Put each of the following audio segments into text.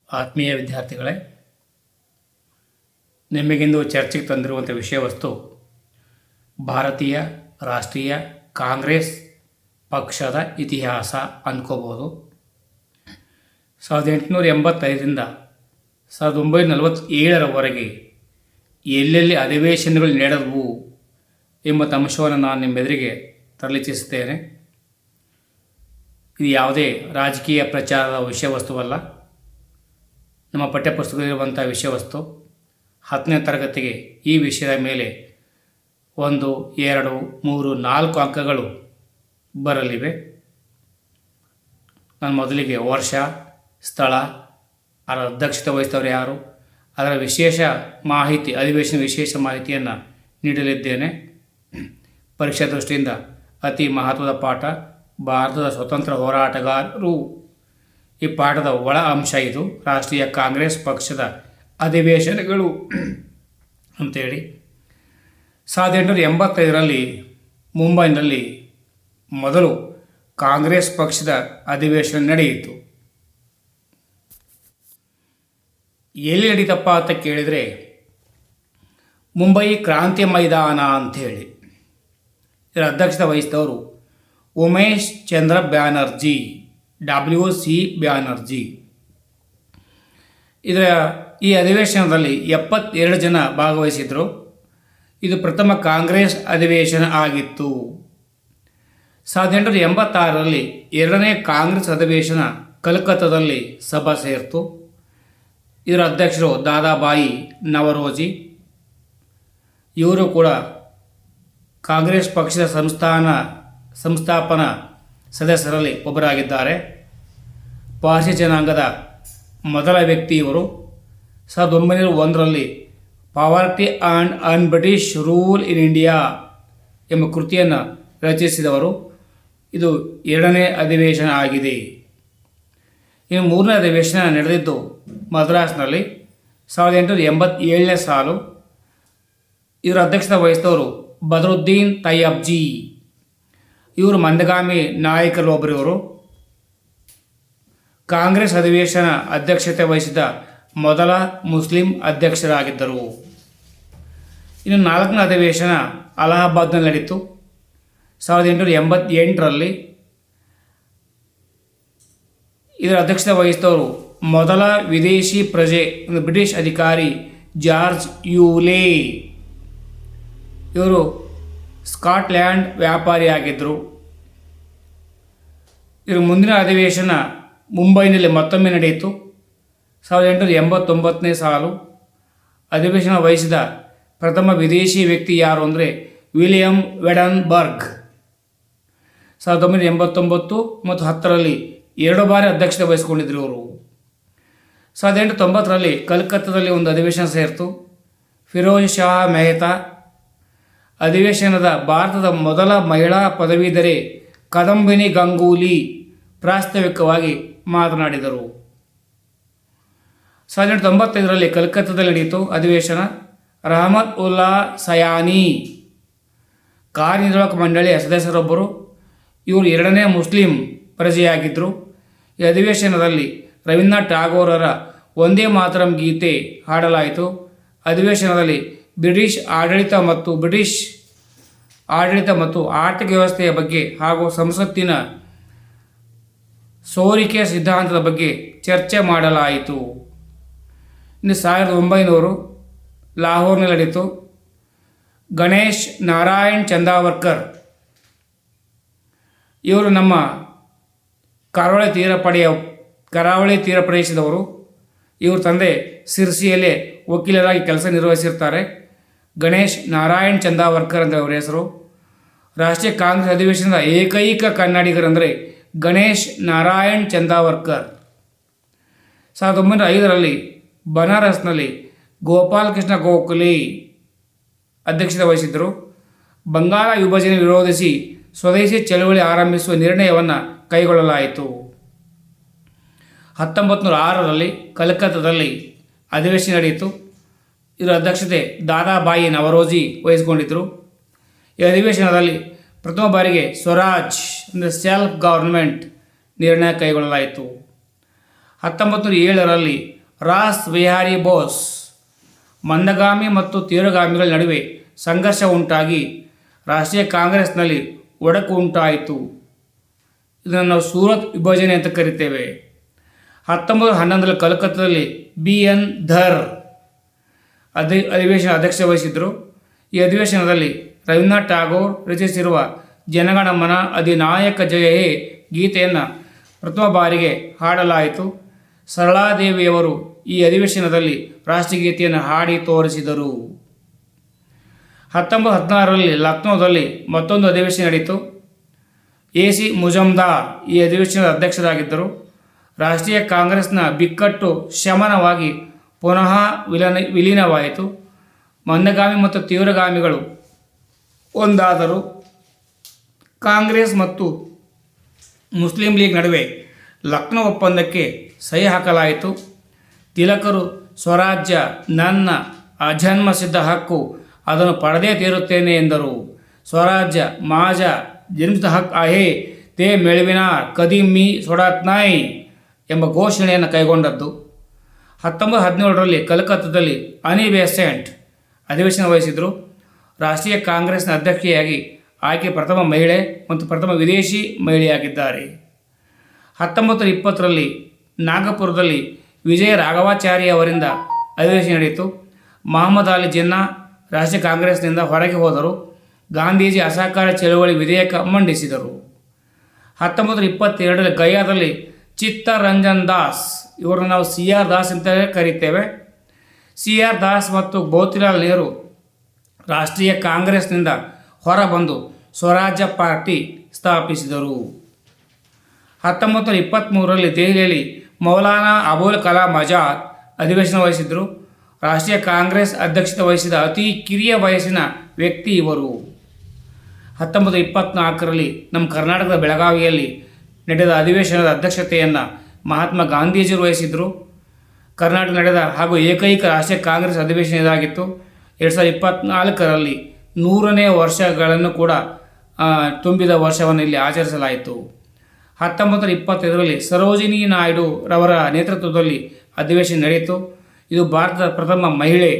ಆತ್ಮೀಯ ವಿದ್ಯಾರ್ಥಿಗಳೇ, ನಿಮಗಿಂದು ಚರ್ಚೆಗೆ ತಂದಿರುವಂಥ ವಿಷಯ ವಸ್ತು ಭಾರತೀಯ ರಾಷ್ಟ್ರೀಯ ಕಾಂಗ್ರೆಸ್ ಪಕ್ಷದ ಇತಿಹಾಸ ಅಂದ್ಕೋಬೋದು. 1885ರಿಂದ 1947ರವರೆಗೆ ಎಲ್ಲೆಲ್ಲಿ ಅಧಿವೇಶನಗಳು ನಡೆದವು ಎಂಬ ಅಂಶವನ್ನು ನಾನು ನಿಮ್ಮೆದುರಿಗೆ ತರಲಿಚ್ಛಿಸುತ್ತೇನೆ. ಇದು ಯಾವುದೇ ರಾಜಕೀಯ ಪ್ರಚಾರದ ವಿಷಯ ವಸ್ತುವಲ್ಲ. ನಮ್ಮ ಪಠ್ಯಪುಸ್ತಕದಲ್ಲಿರುವಂಥ ವಿಷಯ ವಸ್ತು. 10ನೇ ತರಗತಿಗೆ ಈ ವಿಷಯದ ಮೇಲೆ 1, 2, 3, 4 ಅಂಕಗಳು ಬರಲಿವೆ. ನಾನು ಮೊದಲಿಗೆ ವರ್ಷ, ಸ್ಥಳ, ಅದರ ಅಧ್ಯಕ್ಷತೆ ವಹಿಸಿದವರು ಯಾರು, ಅದರ ವಿಶೇಷ ಮಾಹಿತಿ, ಅಧಿವೇಶನ ವಿಶೇಷ ಮಾಹಿತಿಯನ್ನು ನೀಡಲಿದ್ದೇನೆ. ಪರೀಕ್ಷಾ ದೃಷ್ಟಿಯಿಂದ ಅತಿ ಮಹತ್ವದ ಪಾಠ ಭಾರತದ ಸ್ವತಂತ್ರ ಹೋರಾಟಗಾರರು. ಈ ಪಾಠದ ಒಳ ಅಂಶ ಇದು. ರಾಷ್ಟ್ರೀಯ ಕಾಂಗ್ರೆಸ್ ಪಕ್ಷದ ಅಧಿವೇಶನಗಳು ಅಂಥೇಳಿ 1885ರಲ್ಲಿ ಮುಂಬೈನಲ್ಲಿ ಮೊದಲು ಕಾಂಗ್ರೆಸ್ ಪಕ್ಷದ ಅಧಿವೇಶನ ನಡೆಯಿತು. ಎಲ್ಲಿ ನಡೀತಪ್ಪ ಅಂತ ಕೇಳಿದರೆ ಮುಂಬೈ ಕ್ರಾಂತಿ ಮೈದಾನ ಅಂಥೇಳಿ. ಇದರ ಅಧ್ಯಕ್ಷತೆ ವಹಿಸಿದವರು ಉಮೇಶ್ ಚಂದ್ರ ಬ್ಯಾನರ್ಜಿ, WC ಬ್ಯಾನರ್ಜಿ. ಈ ಅಧಿವೇಶನದಲ್ಲಿ 72 ಜನ ಭಾಗವಹಿಸಿದರು. ಇದು ಪ್ರಥಮ ಕಾಂಗ್ರೆಸ್ ಅಧಿವೇಶನ ಆಗಿತ್ತು. 1886ರಲ್ಲಿ ಎರಡನೇ ಕಾಂಗ್ರೆಸ್ ಅಧಿವೇಶನ ಕಲ್ಕತ್ತಾದಲ್ಲಿ ಸಭಾ ಸೇರಿತು. ಇದರ ಅಧ್ಯಕ್ಷರು ದಾದಾಬಾಯಿ ನವರೋಜಿ. ಇವರು ಕೂಡ ಕಾಂಗ್ರೆಸ್ ಪಕ್ಷದ ಸಂಸ್ಥಾಪನಾ ಸದಸ್ಯರಲ್ಲಿ ಒಬ್ಬರಾಗಿದ್ದಾರೆ. ಪಾರ್ಸಿ ಜನಾಂಗದ ಮೊದಲ ವ್ಯಕ್ತಿ ಇವರು. 1901ರಲ್ಲಿ poverty and un British rule in India ಎಂಬ ಕೃತಿಯನ್ನು ರಚಿಸಿದವರು. ಇದು ಎರಡನೇ ಅಧಿವೇಶನ ಆಗಿದೆ. ಇನ್ನು ಮೂರನೇ ಅಧಿವೇಶನ ನಡೆದಿದ್ದು ಮದ್ರಾಸ್ನಲ್ಲಿ 1887ನೇ ಸಾಲು. ಇವರ ಅಧ್ಯಕ್ಷತೆ ವಹಿಸಿದವರು ಬದರುದ್ದೀನ್ ತಯ್ಯಬ್ಜಿ. ಇವರು ಮಂದಗಾಮಿ ನಾಯಕರು ಒಬ್ಬರಿವರು. ಕಾಂಗ್ರೆಸ್ ಅಧಿವೇಶನ ಅಧ್ಯಕ್ಷತೆ ವಹಿಸಿದ ಮೊದಲ ಮುಸ್ಲಿಂ ಅಧ್ಯಕ್ಷರಾಗಿದ್ದರು. ಇನ್ನು 4ನೇ ಅಧಿವೇಶನ ಅಲಹಾಬಾದ್ನಲ್ಲಿ ನಡೆಯಿತು 1888ರಲ್ಲಿ. ಇದರ ಅಧ್ಯಕ್ಷತೆ ವಹಿಸಿದವರು ಮೊದಲ ವಿದೇಶಿ ಪ್ರಜೆ, ಬ್ರಿಟಿಷ್ ಅಧಿಕಾರಿ ಜಾರ್ಜ್ ಯೂಲೇ. ಇವರು ಸ್ಕಾಟ್ಲ್ಯಾಂಡ್ ವ್ಯಾಪಾರಿಯಾಗಿದ್ದರು. ಇವರು ಮುಂದಿನ ಅಧಿವೇಶನ ಮುಂಬೈನಲ್ಲಿ ಮತ್ತೊಮ್ಮೆ ನಡೆಯಿತು 1889ನೇ ಸಾಲು. ಅಧಿವೇಶನ ವಹಿಸಿದ ಪ್ರಥಮ ವಿದೇಶಿ ವ್ಯಕ್ತಿ ಯಾರು ಅಂದರೆ ವಿಲಿಯಂ ವೆಡನ್ಬರ್ಗ್. 1989 ಮತ್ತು 10ರಲ್ಲಿ 2 ಬಾರಿ ಅಧ್ಯಕ್ಷತೆ ವಹಿಸಿಕೊಂಡಿದ್ದರು ಇವರು. 1890ರಲ್ಲಿ ಕಲ್ಕತ್ತಾದಲ್ಲಿ ಒಂದು ಅಧಿವೇಶನ ಸೇರಿತು. ಫಿರೋಜ್ ಶಾ ಮೆಹ್ತಾ. ಅಧಿವೇಶನದ ಭಾರತದ ಮೊದಲ ಮಹಿಳಾ ಪದವೀಧರೆ ಕದಂಬಿನಿ ಗಂಗೂಲಿ ಪ್ರಾಸ್ತಾವಿಕವಾಗಿ ಮಾತನಾಡಿದರು. 1895ರಲ್ಲಿ ಕಲ್ಕತ್ತಾದಲ್ಲಿ ನಡೆಯಿತು ಅಧಿವೇಶನ. ರಹಮತ್ ಉಲ್ಲಾ ಸಯಾನಿ ಕಾರ್ಯನಿರ್ವಾಹಕ ಮಂಡಳಿಯ ಸದಸ್ಯರೊಬ್ಬರು. ಇವರು ಎರಡನೇ ಮುಸ್ಲಿಂ ಪ್ರಜೆಯಾಗಿದ್ದರು. ಈ ಅಧಿವೇಶನದಲ್ಲಿ ರವೀಂದ್ರನಾಥ್ ಟಾಗೋರರ ಒಂದೇ ಮಾತರಂ ಗೀತೆ ಹಾಡಲಾಯಿತು. ಅಧಿವೇಶನದಲ್ಲಿ ಬ್ರಿಟಿಷ್ ಆಡಳಿತ ಮತ್ತು ಆರ್ಥಿಕ ವ್ಯವಸ್ಥೆಯ ಬಗ್ಗೆ ಹಾಗೂ ಸಂಸತ್ತಿನ ಸೋರಿಕೆ ಸಿದ್ಧಾಂತದ ಬಗ್ಗೆ ಚರ್ಚೆ ಮಾಡಲಾಯಿತು. ಇನ್ನು 1900 ಲಾಹೋರ್ನಲ್ಲಿ ನಡೆಯಿತು. ಗಣೇಶ್ ನಾರಾಯಣ್ ಚಂದಾವರ್ಕರ್ ಇವರು ನಮ್ಮ ಕರಾವಳಿ ತೀರ ಪ್ರದೇಶದವರು. ಇವ್ರ ತಂದೆ ಸಿರ್ಸಿಯಲ್ಲೇ ವಕೀಲರಾಗಿ ಕೆಲಸ ನಿರ್ವಹಿಸಿರ್ತಾರೆ. ಗಣೇಶ್ ನಾರಾಯಣ್ ಚಂದಾವರ್ಕರ್ ಅಂದರೆ ಅವರ ಹೆಸರು. ರಾಷ್ಟ್ರೀಯ ಕಾಂಗ್ರೆಸ್ ಅಧಿವೇಶನದ ಏಕೈಕ ಕನ್ನಡಿಗರೆಂದರೆ ಗಣೇಶ್ ನಾರಾಯಣ್ ಚಂದಾವರ್ಕರ್. 1905ರಲ್ಲಿ ಬನಾರಸ್ನಲ್ಲಿ ಗೋಪಾಲ್ ಕೃಷ್ಣ ಗೋಖಲೆ ಅಧ್ಯಕ್ಷತೆ ವಹಿಸಿದ್ದರು. ಬಂಗಾಳ ವಿಭಜನೆ ವಿರೋಧಿಸಿ ಸ್ವದೇಶಿ ಚಳವಳಿ ಆರಂಭಿಸುವ ನಿರ್ಣಯವನ್ನು ಕೈಗೊಳ್ಳಲಾಯಿತು. 1906ರಲ್ಲಿ ಕಲ್ಕತ್ತಾದಲ್ಲಿ ಅಧಿವೇಶನ ನಡೆಯಿತು. ಇದರ ಅಧ್ಯಕ್ಷತೆ ದಾದಾಬಾಯಿ ನವರೋಜಿ ವಹಿಸಿಕೊಂಡಿದ್ದರು. ಈ ಅಧಿವೇಶನದಲ್ಲಿ ಪ್ರಥಮ ಬಾರಿಗೆ ಸ್ವರಾಜ್ ಅಂದರೆ ಸೆಲ್ಫ್ ಗವರ್ನಮೆಂಟ್ ನಿರ್ಣಯ ಕೈಗೊಳ್ಳಲಾಯಿತು. 1907ರಲ್ಲಿ ರಾಸ್ ಬಿಹಾರಿ ಬೋಸ್ ಮಂದಗಾಮಿ ಮತ್ತು ತೀವ್ರಗಾಮಿಗಳ ನಡುವೆ ಸಂಘರ್ಷ ಉಂಟಾಗಿ ರಾಷ್ಟ್ರೀಯ ಕಾಂಗ್ರೆಸ್ನಲ್ಲಿ ಒಡಕು ಉಂಟಾಯಿತು. ಇದನ್ನು ನಾವು ಸೂರತ್ ವಿಭಜನೆ ಅಂತ ಕರಿತೇವೆ. 1911ರಲ್ಲಿ ಕಲ್ಕತ್ತಾದಲ್ಲಿ BN ಧರ್ ಅಧಿವೇಶನ ಅಧ್ಯಕ್ಷ ವಹಿಸಿದರು. ಈ ಅಧಿವೇಶನದಲ್ಲಿ ರವೀಂದ್ರನಾಥ್ ಟಾಗೋರ್ ರಚಿಸಿರುವ ಜನಗಣಮನ ಅಧಿನಾಯಕ ಜಯ ಹೇ ಗೀತೆಯನ್ನು ಪ್ರಥಮ ಬಾರಿಗೆ ಹಾಡಲಾಯಿತು. ಸರಳಾದೇವಿಯವರು ಈ ಅಧಿವೇಶನದಲ್ಲಿ ರಾಷ್ಟ್ರಗೀತೆಯನ್ನು ಹಾಡಿ ತೋರಿಸಿದರು. 1916ರಲ್ಲಿ ಲಕ್ನೋದಲ್ಲಿ ಮತ್ತೊಂದು ಅಧಿವೇಶನ ನಡೆಯಿತು. AC ಮುಜುಮ್ದಾರ್ ಈ ಅಧಿವೇಶನದ ಅಧ್ಯಕ್ಷರಾಗಿದ್ದರು. ರಾಷ್ಟ್ರೀಯ ಕಾಂಗ್ರೆಸ್ನ ಬಿಕ್ಕಟ್ಟು ಶಮನವಾಗಿ ಪುನಃ ವಿಲೀನವಾಯಿತು. ಮಂದಗಾಮಿ ಮತ್ತು ತೀವ್ರಗಾಮಿಗಳು ಒಂದಾದರು. ಕಾಂಗ್ರೆಸ್ ಮತ್ತು ಮುಸ್ಲಿಂ ಲೀಗ್ ನಡುವೆ ಲಕ್ನೋ ಒಪ್ಪಂದಕ್ಕೆ ಸಹಿ ಹಾಕಲಾಯಿತು. ತಿಲಕರು ಸ್ವರಾಜ್ಯ ನನ್ನ ಅಜನ್ಮಸಿದ್ಧ ಹಕ್ಕು, ಅದನ್ನು ಪಡೆದೇ ತೀರುತ್ತೇನೆ ಎಂದರು. ಸ್ವರಾಜ್ಯ ಮಾಜಾ ಜನ್ಮಸಿದ್ಧ ಹಕ್ ಆಹೇ, ತೇ ಮೆಳವಿನಾರ್ ಕದಿ ಮೀ ಸೊಡಾತ್ ನಾಯ್ ಎಂಬ ಘೋಷಣೆಯನ್ನು ಕೈಗೊಂಡದ್ದು. 1917ರಲ್ಲಿ ಕಲ್ಕತ್ತಾದಲ್ಲಿ ಅನಿ ಬೆಸೆಂಟ್ ಅಧಿವೇಶನ ವಹಿಸಿದರು. ರಾಷ್ಟ್ರೀಯ ಕಾಂಗ್ರೆಸ್ನ ಅಧ್ಯಕ್ಷೆಯಾಗಿ ಆಕೆ ಪ್ರಥಮ ಮಹಿಳೆ ಮತ್ತು ಪ್ರಥಮ ವಿದೇಶಿ ಮಹಿಳೆಯಾಗಿದ್ದಾರೆ. 1920ರಲ್ಲಿ ನಾಗಪುರದಲ್ಲಿ ವಿಜಯ ರಾಘವಾಚಾರಿ ಅವರಿಂದ ಅಧಿವೇಶನ ನಡೆಯಿತು. ಮಹಮ್ಮದ್ ಅಲಿ ಜಿನ್ನಾ ರಾಷ್ಟ್ರೀಯ ಕಾಂಗ್ರೆಸ್ನಿಂದ ಹೊರಗೆ ಹೋದರು. ಗಾಂಧೀಜಿ ಅಸಹಕಾರ ಚಳವಳಿ ವಿಧೇಯಕ ಮಂಡಿಸಿದರು. 1922ರಲ್ಲಿ ಗಯಾದಲ್ಲಿ ಚಿತ್ತರಂಜನ್ ದಾಸ್, ಇವರನ್ನು ನಾವು CR ದಾಸ್ ಅಂತ ಕರೀತೇವೆ. CR ದಾಸ್ ಮತ್ತು ಮೋತಿಲಾಲ್ ನೆಹರು ರಾಷ್ಟ್ರೀಯ ಕಾಂಗ್ರೆಸ್ನಿಂದ ಹೊರಬಂದು ಸ್ವರಾಜ್ಯ ಪಾರ್ಟಿ ಸ್ಥಾಪಿಸಿದರು. 1923ರಲ್ಲಿ ದೆಹಲಿಯಲ್ಲಿ ಮೌಲಾನಾ ಅಬುಲ್ ಕಲಾಂ ಆಜಾದ್ ಅಧಿವೇಶನ ವಹಿಸಿದರು. ರಾಷ್ಟ್ರೀಯ ಕಾಂಗ್ರೆಸ್ ಅಧ್ಯಕ್ಷತೆ ವಹಿಸಿದ ಅತಿ ಕಿರಿಯ ವಯಸ್ಸಿನ ವ್ಯಕ್ತಿ ಇವರು. 1924ರಲ್ಲಿ ನಮ್ಮ ಕರ್ನಾಟಕದ ಬೆಳಗಾವಿಯಲ್ಲಿ ನಡೆದ ಅಧಿವೇಶನದ ಅಧ್ಯಕ್ಷತೆಯನ್ನು ಮಹಾತ್ಮ ಗಾಂಧೀಜಿಯವರು ವಹಿಸಿದರು. ಕರ್ನಾಟಕ ನಡೆದ ಹಾಗೂ ಏಕೈಕ ರಾಷ್ಟ್ರೀಯ ಕಾಂಗ್ರೆಸ್ ಅಧಿವೇಶನ ಇದಾಗಿತ್ತು. 2024ರಲ್ಲಿ 100ನೇ ವರ್ಷಗಳನ್ನು ಕೂಡ ತುಂಬಿದ ವರ್ಷವನ್ನು ಇಲ್ಲಿ ಆಚರಿಸಲಾಯಿತು. 1925ರಲ್ಲಿ ಸರೋಜಿನಿ ನಾಯ್ಡು ರವರ ನೇತೃತ್ವದಲ್ಲಿ ಅಧಿವೇಶನ ನಡೆಯಿತು. ಇದು ಭಾರತದ ಪ್ರಥಮ ಮಹಿಳೆ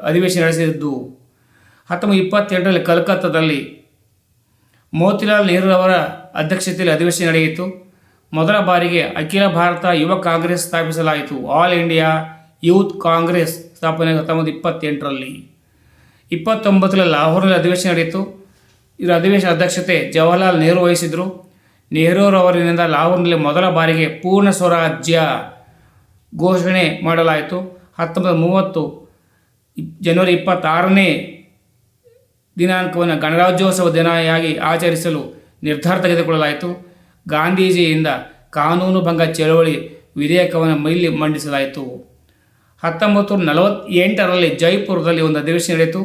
ಅಧಿವೇಶನ ನಡೆಸಿದ್ದು. 1928ರಲ್ಲಿ ಕಲ್ಕತ್ತಾದಲ್ಲಿ ಮೋತಿಲಾಲ್ ನೆಹರುರವರ ಅಧ್ಯಕ್ಷತೆಯಲ್ಲಿ ಅಧಿವೇಶನ ನಡೆಯಿತು. ಮೊದಲ ಬಾರಿಗೆ ಅಖಿಲ ಭಾರತ ಯುವ ಕಾಂಗ್ರೆಸ್ ಸ್ಥಾಪಿಸಲಾಯಿತು. ಆಲ್ ಇಂಡಿಯಾ ಯೂತ್ ಕಾಂಗ್ರೆಸ್ ಸ್ಥಾಪನೆ 1928ರಲ್ಲಿ. 29ರಲ್ಲಿ ಲಾಹೋರ್ನಲ್ಲಿ ಅಧಿವೇಶನ ನಡೆಯಿತು. ಇದರ ಅಧಿವೇಶನ ಅಧ್ಯಕ್ಷತೆ ಜವಾಹರ್ಲಾಲ್ ನೆಹರು ವಹಿಸಿದರು. ನೆಹರೂರವರಿಂದ ಲಾಹೋರ್ನಲ್ಲಿ ಮೊದಲ ಬಾರಿಗೆ ಪೂರ್ಣ ಸ್ವರಾಜ್ಯ ಘೋಷಣೆ ಮಾಡಲಾಯಿತು. 1930 ಜನವರಿ 26ನೇ ದಿನಾಂಕವನ್ನು ಗಣರಾಜ್ಯೋತ್ಸವ ದಿನವಾಗಿ ಆಚರಿಸಲು ನಿರ್ಧಾರ ತೆಗೆದುಕೊಳ್ಳಲಾಯಿತು. ಗಾಂಧೀಜಿಯಿಂದ ಕಾನೂನು ಭಂಗ ಚಳವಳಿ ವಿಧೇಯಕವನ್ನು ಇಲ್ಲಿ ಮಂಡಿಸಲಾಯಿತು. 1948ರಲ್ಲಿ ಜೈಪುರದಲ್ಲಿ ಒಂದು ಅಧಿವೇಶನ ನಡೆಯಿತು.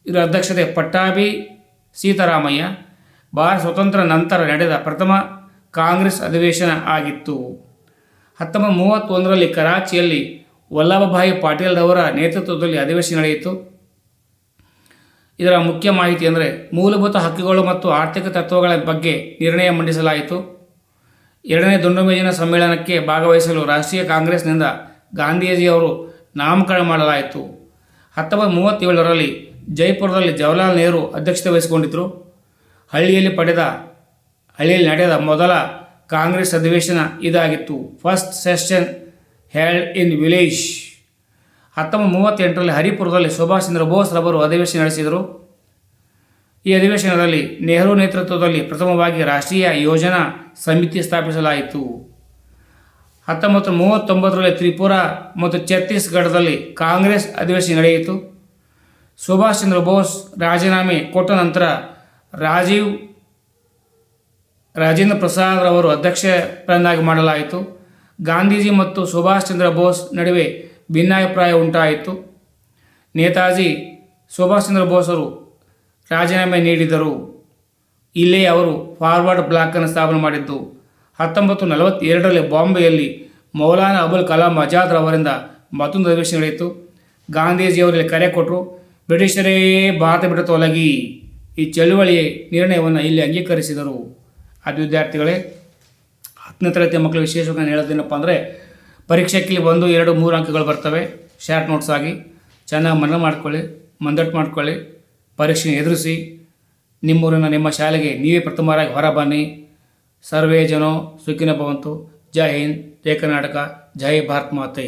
ಇದರ ಅಧ್ಯಕ್ಷತೆ ಪಟ್ಟಾಭಿ ಸೀತಾರಾಮಯ್ಯ. ಭಾರತ ಸ್ವತಂತ್ರ ನಂತರ ನಡೆದ ಪ್ರಥಮ ಕಾಂಗ್ರೆಸ್ ಅಧಿವೇಶನ ಆಗಿತ್ತು. 1931ರಲ್ಲಿ ಕರಾಚಿಯಲ್ಲಿ ವಲ್ಲಭಭಾಯಿ ಪಾಟೀಲ್ರವರ ನೇತೃತ್ವದಲ್ಲಿ ಅಧಿವೇಶನ ನಡೆಯಿತು. ಇದರ ಮುಖ್ಯ ಮಾಹಿತಿ ಅಂದರೆ ಮೂಲಭೂತ ಹಕ್ಕುಗಳು ಮತ್ತು ಆರ್ಥಿಕ ತತ್ವಗಳ ಬಗ್ಗೆ ನಿರ್ಣಯ ಮಂಡಿಸಲಾಯಿತು. ಎರಡನೇ ದುಂಡು ಮೇಜಿನ ಸಮ್ಮೇಳನಕ್ಕೆ ಭಾಗವಹಿಸಲು ರಾಷ್ಟ್ರೀಯ ಕಾಂಗ್ರೆಸ್ನಿಂದ ಗಾಂಧೀಜಿಯವರು ನಾಮಕರಣ ಮಾಡಲಾಯಿತು. 1937ರಲ್ಲಿ ಜೈಪುರದಲ್ಲಿ ಜವಾಹರ್ಲಾಲ್ ನೆಹರು ಅಧ್ಯಕ್ಷತೆ ವಹಿಸಿಕೊಂಡಿದ್ದರು. ಹಳ್ಳಿಯಲ್ಲಿ ನಡೆದ ಮೊದಲ ಕಾಂಗ್ರೆಸ್ ಅಧಿವೇಶನ ಇದಾಗಿತ್ತು. First session held in village. 1938ರಲ್ಲಿ ಹರಿಪುರದಲ್ಲಿ ಸುಭಾಷ್ ಚಂದ್ರ ಬೋಸ್ ರವರು ಅಧಿವೇಶನ ನಡೆಸಿದರು. ಈ ಅಧಿವೇಶನದಲ್ಲಿ ನೆಹರು ನೇತೃತ್ವದಲ್ಲಿ ಪ್ರಥಮವಾಗಿ ರಾಷ್ಟ್ರೀಯ ಯೋಜನಾ ಸಮಿತಿ ಸ್ಥಾಪಿಸಲಾಯಿತು. 1939ರಲ್ಲಿ ತ್ರಿಪುರಾ ಮತ್ತು ಛತ್ತೀಸ್ಗಢದಲ್ಲಿ ಕಾಂಗ್ರೆಸ್ ಅಧಿವೇಶನ ನಡೆಯಿತು. ಸುಭಾಷ್ ಚಂದ್ರ ಬೋಸ್ ರಾಜೀನಾಮೆ ಕೊಟ್ಟ ನಂತರ ರಾಜೇಂದ್ರ ಪ್ರಸಾದ್ ರವರು ಅಧ್ಯಕ್ಷರನ್ನಾಗಿ ಮಾಡಲಾಯಿತು. ಗಾಂಧೀಜಿ ಮತ್ತು ಸುಭಾಷ್ ಚಂದ್ರ ಬೋಸ್ ನಡುವೆ ಭಿನ್ನಾಭಿಪ್ರಾಯ ಉಂಟಾಯಿತು. ನೇತಾಜಿ ಸುಭಾಷ್ ಚಂದ್ರ ಬೋಸರು ರಾಜೀನಾಮೆ ನೀಡಿದರು. ಇಲ್ಲೇ ಅವರು ಫಾರ್ವರ್ಡ್ ಬ್ಲಾಕನ್ನು ಸ್ಥಾಪನೆ ಮಾಡಿದ್ದು. 1942ರಲ್ಲಿ ಬಾಂಬೆಯಲ್ಲಿ ಮೌಲಾನಾ ಅಬುಲ್ ಕಲಾಂ ಆಜಾದ್ ರವರಿಂದ ಮತ್ತೊಂದು ಅಧಿವೇಶನ ನಡೆಯಿತು. ಗಾಂಧೀಜಿಯವರಲ್ಲಿ ಕರೆ ಕೊಟ್ಟರು, ಬ್ರಿಟಿಷರೇ ಭಾರತ ಬಿಟ್ಟು ತೊಲಗಿ. ಈ ಚಳುವಳಿಯ ನಿರ್ಣಯವನ್ನು ಇಲ್ಲಿ ಅಂಗೀಕರಿಸಿದರು. ಅದು ವಿದ್ಯಾರ್ಥಿಗಳೇ, 10ನೇ ತರಗತಿಯ ಮಕ್ಕಳು ವಿಶೇಷವಾಗಿ ಹೇಳೋದೇನಪ್ಪ ಅಂದರೆ ಪರೀಕ್ಷೆಗೆ 1, 2, 3 ಅಂಕಗಳು ಬರ್ತವೆ. ಶಾರ್ಟ್ ನೋಟ್ಸ್ ಆಗಿ ಚೆನ್ನಾಗಿ ಮನನ ಮಾಡ್ಕೊಳ್ಳಿ, ಮಂದಟ್ಟು ಮಾಡ್ಕೊಳ್ಳಿ, ಪರೀಕ್ಷೆ ಎದುರಿಸಿ ನಿಮ್ಮೂರಿನ ನಿಮ್ಮ ಶಾಲೆಗೆ ನೀವೇ ಪ್ರಥಮರಾಗಿ ಹೊರ ಬನ್ನಿ. ಸರ್ವೇ ಜನೋ ಸುಖಿನೋ ಭವಂತು. ಜೈ ಹಿಂದ್, ಜೈ ಕರ್ನಾಟಕ, ಜೈ ಭಾರತ್ ಮಾತೆ.